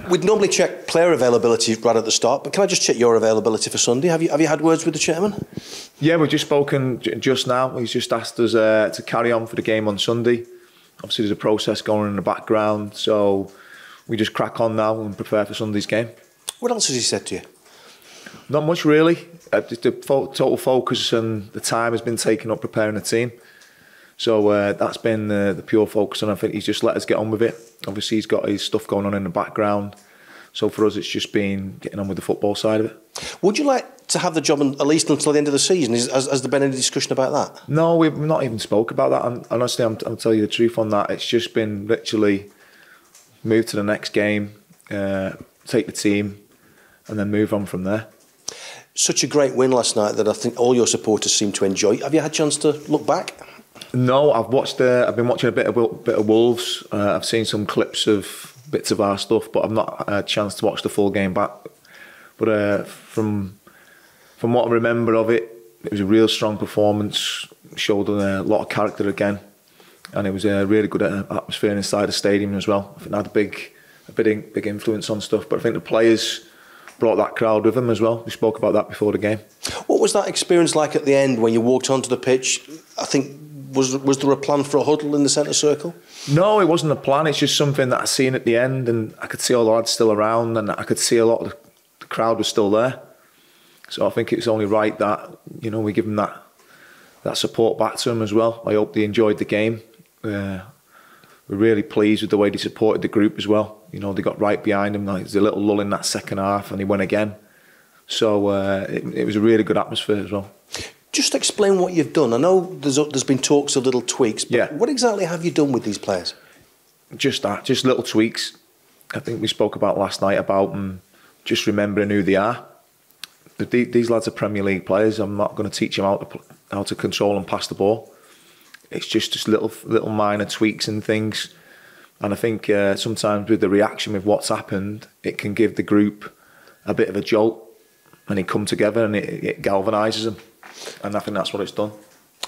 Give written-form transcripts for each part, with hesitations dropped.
We'd normally check player availability right at the start, but can I just check your availability for Sunday? Have you had words with the chairman? Yeah, we've just spoken just now. He's just asked us to carry on for the game on Sunday. Obviously, there's a process going on in the background, so we just crack on now and prepare for Sunday's game. What else has he said to you? Not much really. The total focus and the time has been taken up preparing the team. So that's been the pure focus, and I think he's just let us get on with it. Obviously, he's got his stuff going on in the background. So for us, it's just been getting on with the football side of it. Would you like to have the job at least until the end of the season? Has there been any discussion about that? No, we've not even spoke about that. And honestly, I'll tell you the truth on that. It's just been literally move to the next game, take the team, and then move on from there. Such a great win last night that I think all your supporters seem to enjoy. Have you had a chance to look back? No, I've been watching a bit of Wolves. I've seen some clips of bits of our stuff, but I've not had a chance to watch the full game back. But from what I remember of it, it was a real strong performance. Showed a lot of character again, and it was a really good atmosphere inside the stadium as well. I think that had a big influence on stuff. But I think the players brought that crowd with them as well. We spoke about that before the game. What was that experience like at the end when you walked onto the pitch? I think, was there a plan for a huddle in the centre circle? No, it wasn't a plan. It's just something that I seen at the end, and I could see all the lads still around, and I could see a lot of the crowd was still there. So I think it's only right that, you know, we give them that support back to them as well. I hope they enjoyed the game. We're really pleased with the way they supported the group as well. You know, they got right behind him. Like, there's a little lull in that second half, and he went again. So it was a really good atmosphere as well. Just explain what you've done. I know there's been talks of little tweaks, but yeah. What exactly have you done with these players? Just little tweaks. I think we spoke about last night about just remembering who they are. But these lads are Premier League players. I'm not going to teach them how to control and pass the ball. It's just little minor tweaks and things. And I think sometimes with the reaction with what's happened, it can give the group a bit of a jolt, and they come together and it galvanises them. And I think that's what it's done.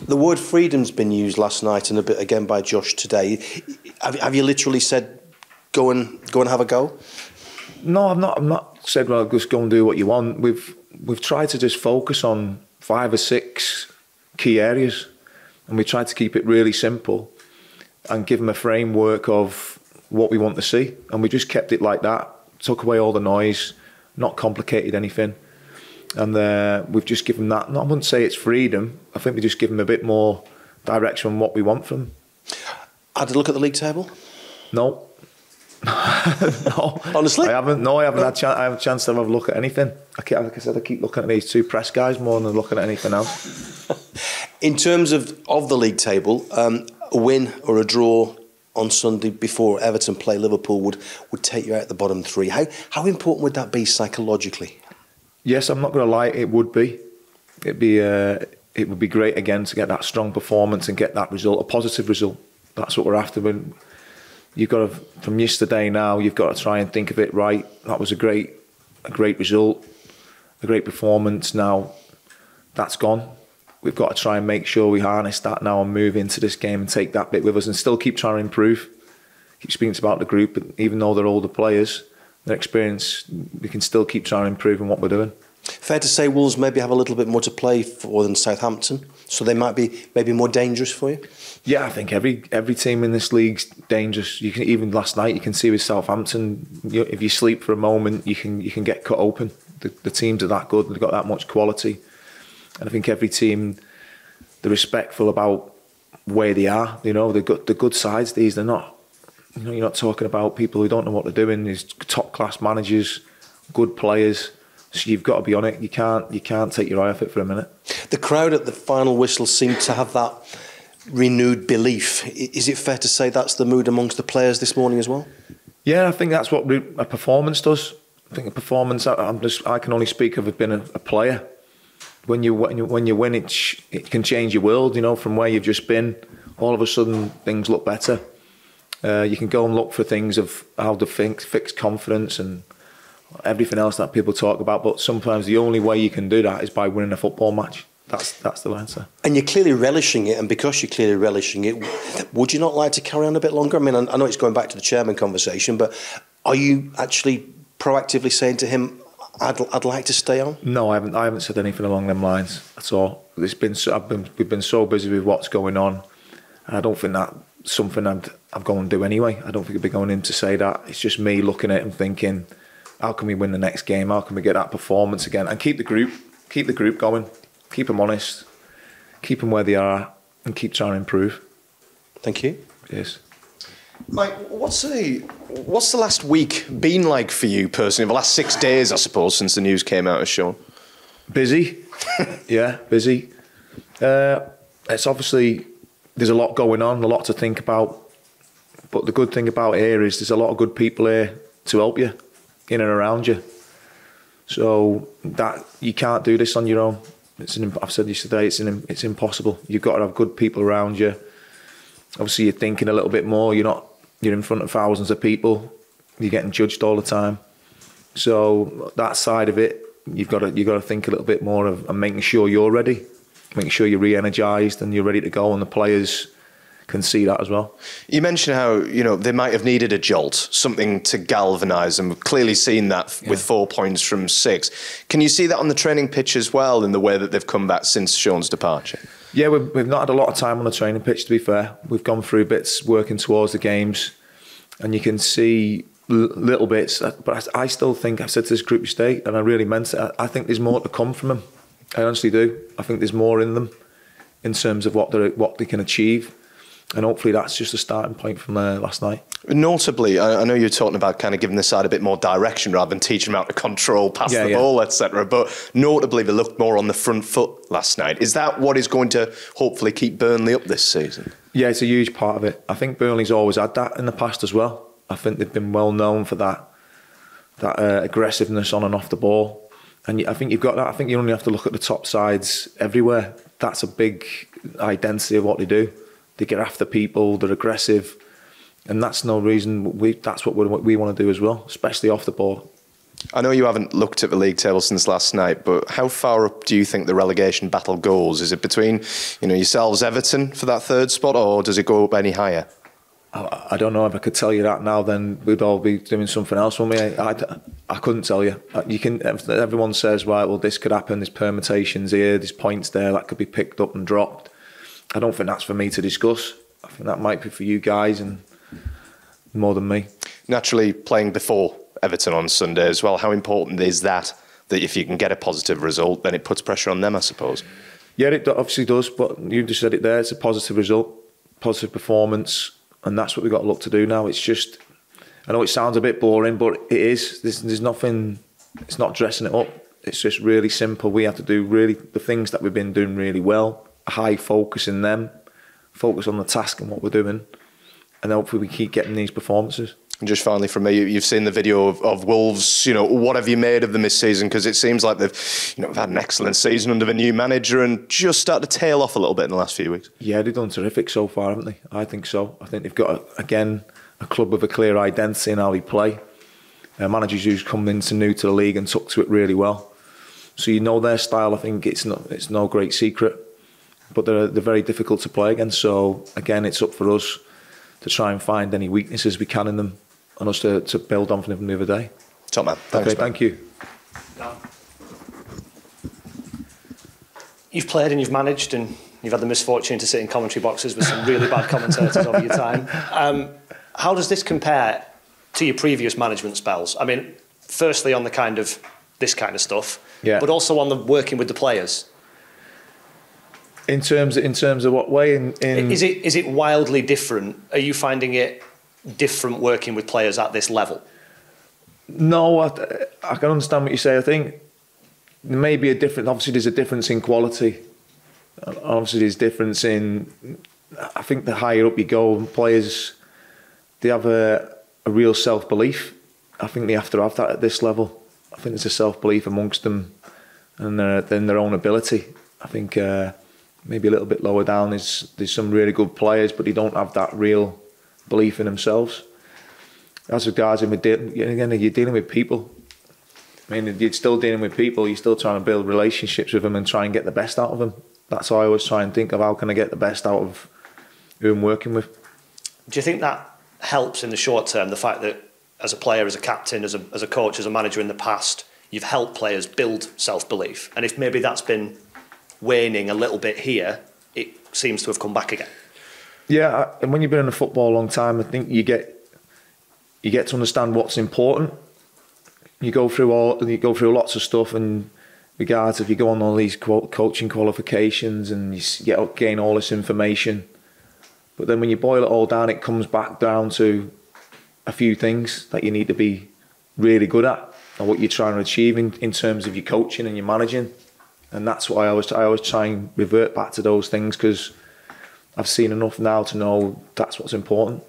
The word freedom's been used last night and a bit again by Josh today. Have you literally said go and have a go? No, I've not said, well, just go and do what you want. We've tried to just focus on 5 or 6 key areas, and we tried to keep it really simple and give them a framework of what we want to see, and we just kept it like that. Took away all the noise, not complicated anything. And we've just given that, I wouldn't say it's freedom, I think we just give them a bit more direction on what we want from them. Had a look at the league table? No. No. Honestly? I haven't had a chance to have a look at anything. Like I said, I keep looking at these 2 press guys more than looking at anything else. In terms of the league table, a win or a draw on Sunday before Everton play Liverpool would take you out the bottom 3. How important would that be psychologically? Yes, I'm not going to lie, it would be. It would be great again to get that strong performance and get that result, a positive result. That's what we're after. When you've got to, from yesterday now, you've got to try and think of it right. That was a great result, a great performance. Now that's gone. We've got to try and make sure we harness that now and move into this game and take that bit with us and still keep trying to improve. Keep speaking about the group, and even though they're older players, their experience, we can still keep trying to improve in what we're doing. Fair to say Wolves maybe have a little bit more to play for than Southampton, so they might be maybe more dangerous for you? Yeah, I think every team in this league's dangerous. You can, even last night, you can see with Southampton, if you sleep for a moment, you can get cut open. The teams are that good, they've got that much quality. And I think every team, they're respectful about where they are. You know, they're good sides. They're not. You know, you're not talking about people who don't know what they're doing. There's top class managers, good players. So you've got to be on it. You can't take your eye off it for a minute. The crowd at the final whistle seemed to have that renewed belief. Is it fair to say that's the mood amongst the players this morning as well? Yeah, I think that's what a performance does. I think a performance. I can only speak of being a player. When you win, it can change your world. You know, from where you've just been, all of a sudden things look better. You can go and look for things of how to fix confidence and everything else that people talk about. But sometimes the only way you can do that is by winning a football match. That's the answer. And you're clearly relishing it, and because you're clearly relishing it, would you not like to carry on a bit longer? I mean, I know it's going back to the chairman conversation, but Are you actually proactively saying to him, I'd like to stay on? No, I haven't said anything along them lines at all. We've been so busy with what's going on. I don't think that's something I'm going to do anyway. I don't think I'd be going in to say that. It's just me looking at it and thinking, how can we win the next game? How can we get that performance again? And keep the group going, keep them honest, keep them where they are, and keep trying to improve. Thank you. Yes. Mike, what's the last week been like for you personally? The last 6 days, I suppose, since the news came out, as shown. Busy. Yeah, busy. It's obviously, there's a lot going on, a lot to think about. But the good thing about here is there's a lot of good people here to help you, in and around you. So that you can't do this on your own. I've said this today, it's impossible. You've got to have good people around you. Obviously, you're thinking a little bit more. You're in front of thousands of people. You're getting judged all the time. So that side of it, you've got to think a little bit more of and making sure you're ready, making sure you're re-energised and you're ready to go, and the players can see that as well. You mentioned how they might have needed a jolt, something to galvanise them. We've clearly seen that with 4 points from 6. Can you see that on the training pitch as well, in the way that they've come back since Sean's departure? Yeah, we've not had a lot of time on the training pitch, to be fair. We've gone through bits working towards the games, and you can see little bits. But I still think, I've said to this group yesterday, and I really meant it, I think there's more to come from them. I honestly do. I think there's more in them in terms of what they can achieve. And hopefully that's just a starting point from last night. Notably, I know you're talking about kind of giving the side a bit more direction rather than teaching them how to control, pass the ball, etc. But notably, they looked more on the front foot last night. Is that what is going to hopefully keep Burnley up this season? Yeah, it's a huge part of it. I think Burnley's always had that in the past as well. I think they've been well known for that aggressiveness on and off the ball. And I think you've got that. I think you only have to look at the top sides everywhere. That's a big identity of what they do. They get after people, they're aggressive, and that's no reason. That's what we want to do as well, especially off the ball. I know you haven't looked at the league table since last night, but how far up do you think the relegation battle goes? Is it between yourselves, Everton, for that third spot, or does it go up any higher? I don't know. If I could tell you that now, then we'd all be doing something else, wouldn't we? I couldn't tell you. Everyone says, right, well, this could happen, there's permutations here, there's points there that could be picked up and dropped. I don't think that's for me to discuss. I think that might be for you guys and more than me. Naturally, playing before Everton on Sunday as well, how important is that if you can get a positive result, then it puts pressure on them, I suppose? Yeah, it obviously does, but you just said it there, it's a positive result, positive performance, and that's what we've got to look to do now. It's just, I know it sounds a bit boring, but it is. There's nothing, it's not dressing it up. It's just really simple. We have to do really the things that we've been doing really well. High focus in them, focus on the task and what we're doing, and hopefully we keep getting these performances. And just finally from me, you've seen the video of Wolves. What have you made of them this season? Because it seems like they've had an excellent season under the new manager and just started to tail off a little bit in the last few weeks. Yeah, they've done terrific so far, haven't they? I think so. I think they've got again a club with a clear identity in how they play. Managers who's come into new to the league and took to it really well. So their style. I think it's no great secret. But they're very difficult to play against. So again, it's up for us to try and find any weaknesses we can in them, and us to build on from them the other day. Top man. Thanks. Okay, thank you. You've played and you've managed, and you've had the misfortune to sit in commentary boxes with some really bad commentators over your time. How does this compare to your previous management spells? I mean, firstly on the this kind of stuff, but also on the working with the players. In terms of what way? Is it wildly different? Are you finding it different working with players at this level? No, I can understand what you say. I think there may be a difference. Obviously, there's a difference in quality. Obviously, there's a difference in. I think the higher up you go, players they have a real self-belief. I think they have to have that at this level. I think there's a self-belief amongst them and their own ability. I think. Maybe a little bit lower down, there's some really good players, but they don't have that real belief in themselves. As regards, again, you're dealing with people. I mean, you're still dealing with people. You're still trying to build relationships with them and try and get the best out of them. That's how I always try and think of how can I get the best out of who I'm working with. Do you think that helps in the short term, the fact that as a player, as a captain, as a coach, as a manager in the past, you've helped players build self-belief. And if maybe that's been waning a little bit here, it seems to have come back again. Yeah, and when you've been in football a long time, I think you get to understand what's important. You go through lots of stuff, and regards if you go on all these coaching qualifications and you gain all this information, but then when you boil it all down, it comes back down to a few things that you need to be really good at and what you're trying to achieve in terms of your coaching and your managing. And that's why I always try and revert back to those things, because I've seen enough now to know that's what's important.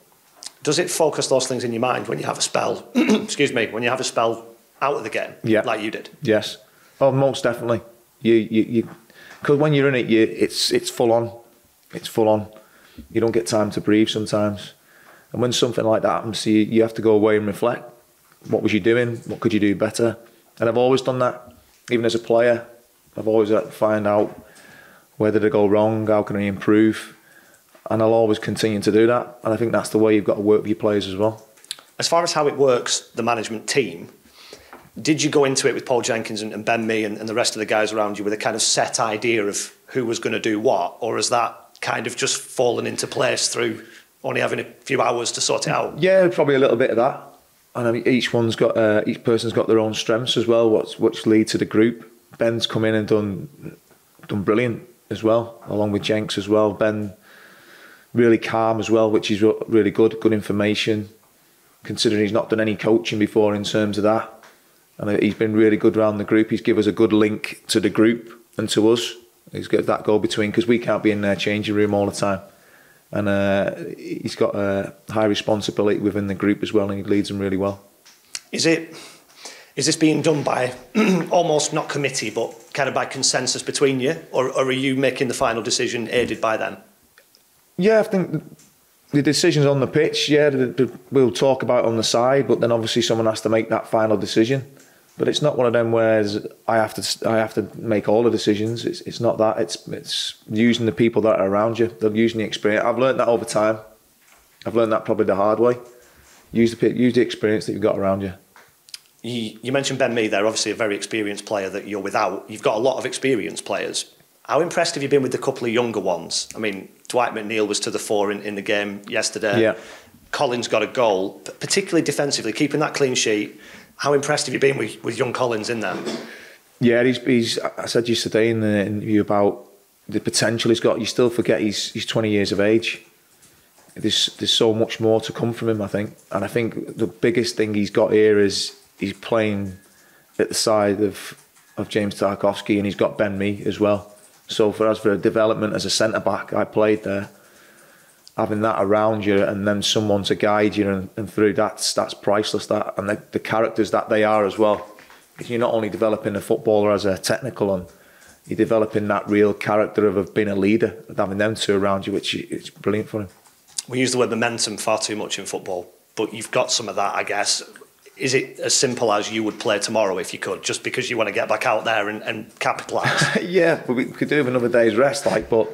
Does it focus those things in your mind when you have a spell, excuse me, when you have a spell out of the game, like you did? Yes. Oh, most definitely. Because when you're in it, it's full on. It's full on. You don't get time to breathe sometimes. And when something like that happens, you have to go away and reflect. What was you doing? What could you do better? And I've always done that. Even as a player, I've always had to find out where did I go wrong, how can I improve? And I'll always continue to do that. And I think that's the way you've got to work with your players as well. As far as how it works, the management team, did you go into it with Paul Jenkins and Ben Mee and the rest of the guys around you with a kind of set idea of who was going to do what? Or has that kind of just fallen into place through only having a few hours to sort it out? Yeah, probably a little bit of that. And I mean, each person's got their own strengths as well, which lead to the group. Ben's come in and done brilliant as well, along with Jenks as well. Ben really calm as well, which is really good information, considering he's not done any coaching before in terms of that. And he's been really good around the group. He's given us a good link to the group and to us. He's got that go between, because we can't be in their changing room all the time. And he's got a high responsibility within the group as well, and he leads them really well. Is this being done by almost not committee, but kind of by consensus between you, or are you making the final decision aided by them? Yeah, I think the decisions on the pitch, we'll talk about it on the side, but then obviously someone has to make that final decision. But it's not one of them where I have to make all the decisions. It's not that. It's using the people that are around you. They're using the experience. I've learned that over time. I've learned that probably the hard way. Use the experience that you've got around you. You mentioned Ben Mee there, obviously a very experienced player that you're without. You've got a lot of experienced players. How impressed have you been with the couple of younger ones? I mean, Dwight McNeil was to the fore in the game yesterday. Yeah. Collins got a goal, particularly defensively, keeping that clean sheet. How impressed have you been with young Collins in there? Yeah, he's. I said yesterday in the interview about the potential he's got. You still forget he's 20 years of age. There's so much more to come from him, I think. And I think the biggest thing he's got here is he's playing at the side of James Tarkowski, and he's got Ben Mee as well. So for a development as a centre back, I played there. Having that around you and then someone to guide you and through, that's priceless. That and the characters that they are as well. Because you're not only developing a footballer as a technical one, you're developing that real character of being a leader, of having them two around you, which it's brilliant for him. We use the word momentum far too much in football, but you've got some of that, I guess. Is it as simple as you would play tomorrow if you could, just because you want to get back out there and capitalise? Yeah, we could do with another day's rest, but.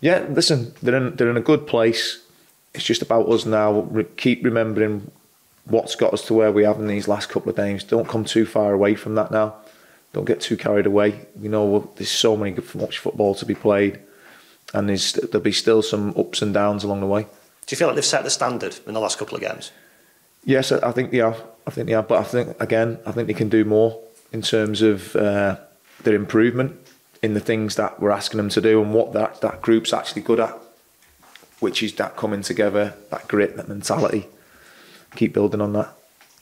Yeah, listen, they're in a good place. It's just about us now. Keep remembering what's got us to where we have in these last couple of games. Don't come too far away from that now. Don't get too carried away. You know, there's so much football to be played, and there'll be still some ups and downs along the way. Do you feel like they've set the standard in the last couple of games? Yes, I think they have. But I think they can do more in terms of their improvement in the things that we're asking them to do and what that group's actually good at, which is that coming together, that grit, that mentality. Keep building on that.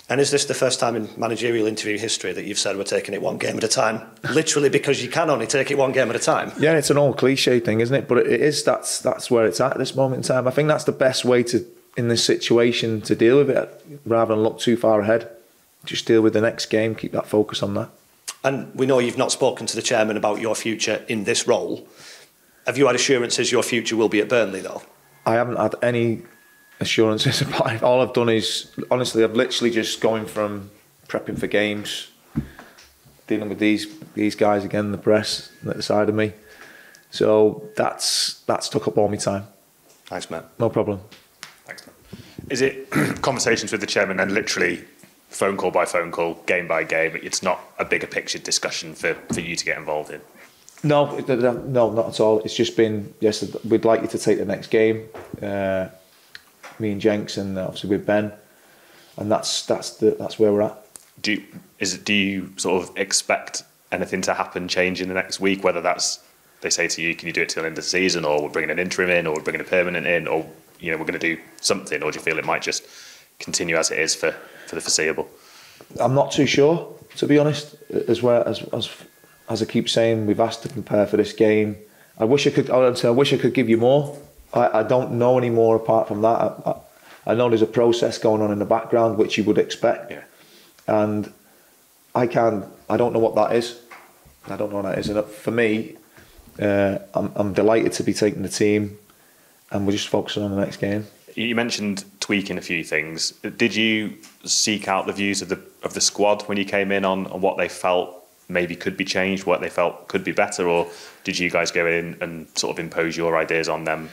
And is this the first time in managerial interview history that you've said we're taking it one game at a time? Literally, because you can only take it one game at a time. Yeah, it's an old cliche thing, isn't it? But it is. That's where it's at this moment in time. I think that's the best way in this situation to deal with it, rather than look too far ahead. Just deal with the next game. Keep that focus on that. And we know you've not spoken to the chairman about your future in this role. Have you had assurances your future will be at Burnley, though? I haven't had any assurances about it. All I've done is, honestly, I've literally just going from prepping for games, dealing with these guys again, the press at the side of me. So that's took up all my time. Thanks, Matt. No problem. Thanks, Matt. Is it conversations with the chairman and literally phone call by phone call, game by game? It's not a bigger picture discussion for you to get involved in? No, not at all. It's just been, yes, we'd like you to take the next game. Me and Jenks, and obviously with Ben, and that's where we're at. Do you sort of expect anything to happen, change in the next week? Whether that's, they say to you, can you do it till the end of the season, or we're bringing an interim in, or we're bringing a permanent in, or we're going to do something, or do you feel it might just continue as it is for the foreseeable? I'm not too sure, to be honest. As I keep saying, we've asked to prepare for this game. I wish I could give you more. I don't know any more apart from that. I know there's a process going on in the background, which you would expect. Yeah. And I don't know what that is. I don't know what that is. And for me, I'm delighted to be taking the team, and we're just focusing on the next game. You mentioned tweaking a few things. Did you seek out the views of the squad when you came in on what they felt maybe could be changed, what they felt could be better, or did you guys go in and sort of impose your ideas on them?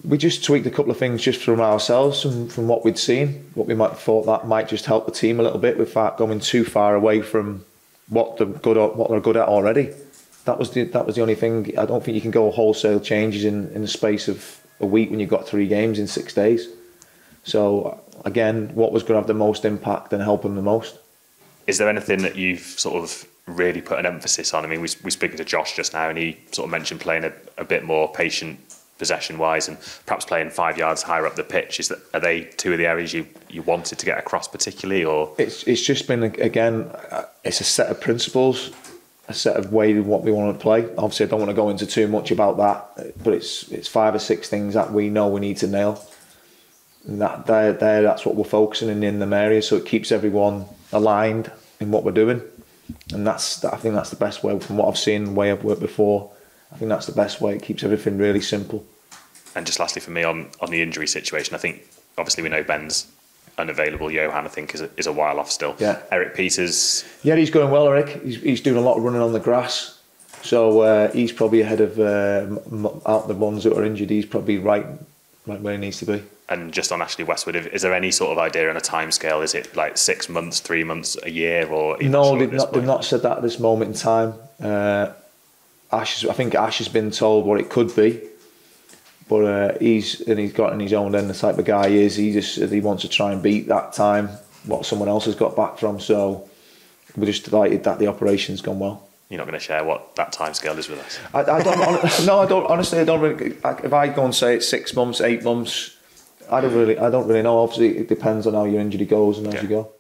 We just tweaked a couple of things just from ourselves and from what we'd seen, what we might have thought that might just help the team a little bit without going too far away from what they're good at already. That was the only thing. I don't think you can go wholesale changes in the space of a week when you've got 3 games in 6 days. So again, what was going to have the most impact and help them the most? Is there anything that you've sort of really put an emphasis on? I mean, we speaking to Josh just now, and he sort of mentioned playing a bit more patient possession-wise, and perhaps playing 5 yards higher up the pitch. Are they 2 of the areas you wanted to get across particularly, or? It's just been, again, it's a set of principles, a set of ways of what we want to play. Obviously, I don't want to go into too much about that, but it's 5 or 6 things that we know we need to nail. And that's what we're focusing in them areas, so it keeps everyone aligned in what we're doing. And I think that's the best way, from what I've seen, the way I've worked before. I think that's the best way. It keeps everything really simple. And just lastly for me on the injury situation, I think obviously we know Ben's unavailable. Johan, I think, is a while off still. Yeah. Eric Peters. Yeah, he's going well, Eric. He's doing a lot of running on the grass. So he's probably ahead of out the ones that are injured. He's probably right where he needs to be. And just on Ashley Westwood, is there any sort of idea on a timescale? Is it like 6 months, 3 months, a year, or? No, they've not said that at this moment in time. I think Ash has been told what it could be, but he's got in his own end the type of guy he is. He wants to try and beat that time what someone else has got back from. So we're just delighted that the operation's gone well. You're not going to share what that timescale is with us? I don't. Honestly, I don't really. If I go and say it's 6 months, 8 months, I don't really know. Obviously, it depends on how your injury goes and as you go.